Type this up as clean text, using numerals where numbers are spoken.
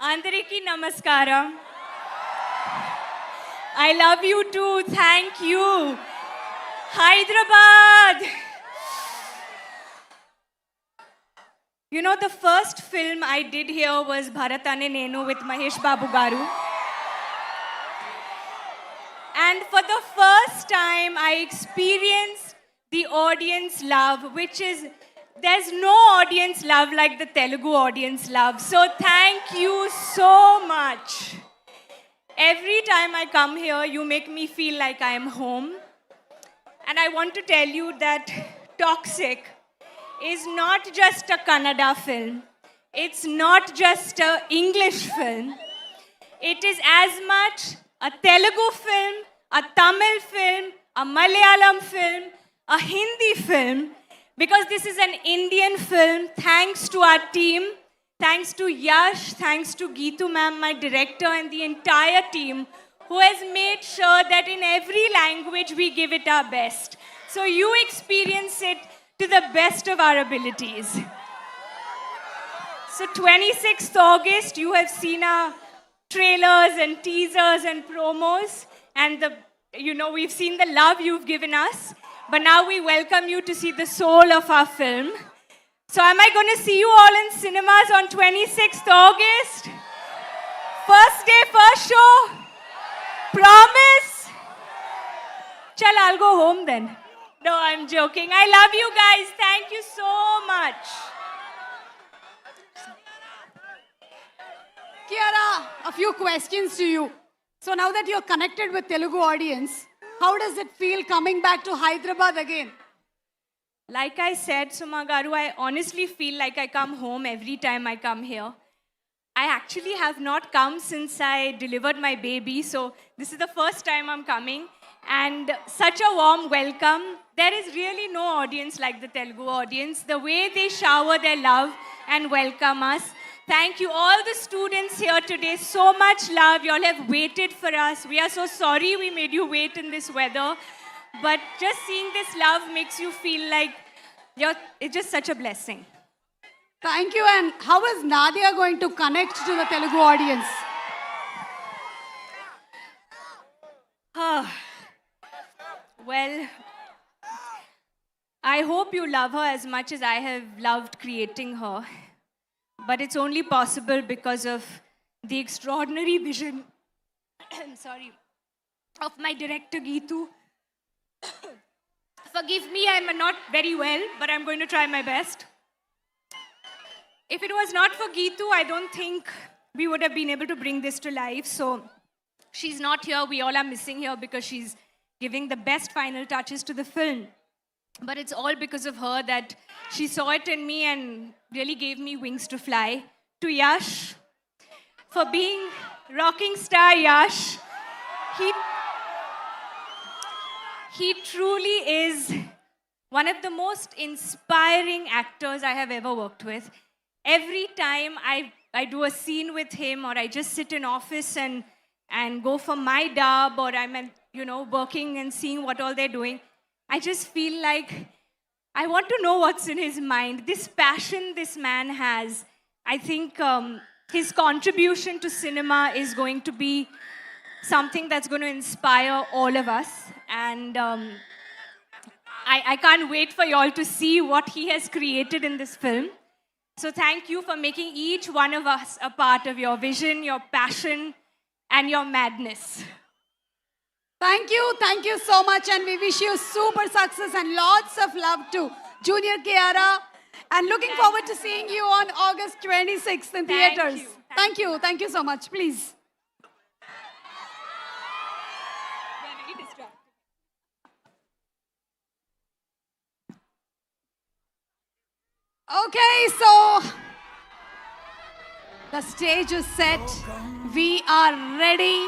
Andariki Namaskaram. I love you too. Thank you. Hyderabad. You know, the first film I did here was Bharatane Nenu with Mahesh Babu Garu. And for the first time, I experienced the audience love, which is, there's no audience love like the Telugu audience love. So thank you so much. Every time I come here, you make me feel like I am home. And I want to tell you that Toxic is not just a Kannada film. It's not just an English film. It is as much a Telugu film, a Tamil film, a Malayalam film, a Hindi film, because this is an Indian film. Thanks to our team, thanks to Yash, thanks to Geetu ma'am, my director, and the entire team who has made sure that in every language we give it our best. So you experience it to the best of our abilities. So 26th August, you have seen our trailers and teasers and promos, and we've seen the love you've given us, but now we welcome you to see the soul of our film. So am I going to see you all in cinemas on 26th August? First day, first show? Promise? Chal, I'll go home then. No, I'm joking. I love you guys. Thank you so much. Kiara, a few questions to you. So now that you're connected with Telugu audience, how does it feel coming back to Hyderabad again? Like I said, Suma Garu, I honestly feel like I come home every time I come here. I actually have not come since I delivered my baby, so this is the first time I'm coming. And such a warm welcome. There is really no audience like the Telugu audience. The way they shower their love and welcome us. Thank you, all the students here today. So much love. You all have waited for us. We are so sorry we made you wait in this weather. But just seeing this love makes you feel like it's just such a blessing. Thank you. And how is Nadia going to connect to the Telugu audience? Well, I hope you love her as much as I have loved creating her. But it's only possible because of the extraordinary vision of my director Geetu. Forgive me, I'm not very well, but I'm going to try my best. If it was not for Geetu, I don't think we would have been able to bring this to life. So she's not here. We all are missing her because she's giving the best final touches to the film. But it's all because of her that she saw it in me and really gave me wings to fly. To Yash, for being rocking star Yash, he truly is one of the most inspiring actors I have ever worked with. Every time I do a scene with him, or I just sit in office and go for my dub, or I'm working and seeing what all they're doing, I just feel like I want to know what's in his mind. This passion this man has, I think his contribution to cinema is going to be something that's going to inspire all of us. And I can't wait for you all to see what he has created in this film. So thank you for making each one of us a part of your vision, your passion, and your madness. Thank you so much, and we wish you super success and lots of love to Junior Kiara, and looking forward to seeing you on August 26th in theaters. Thank you so much, please. Okay, so the stage is set. We are ready.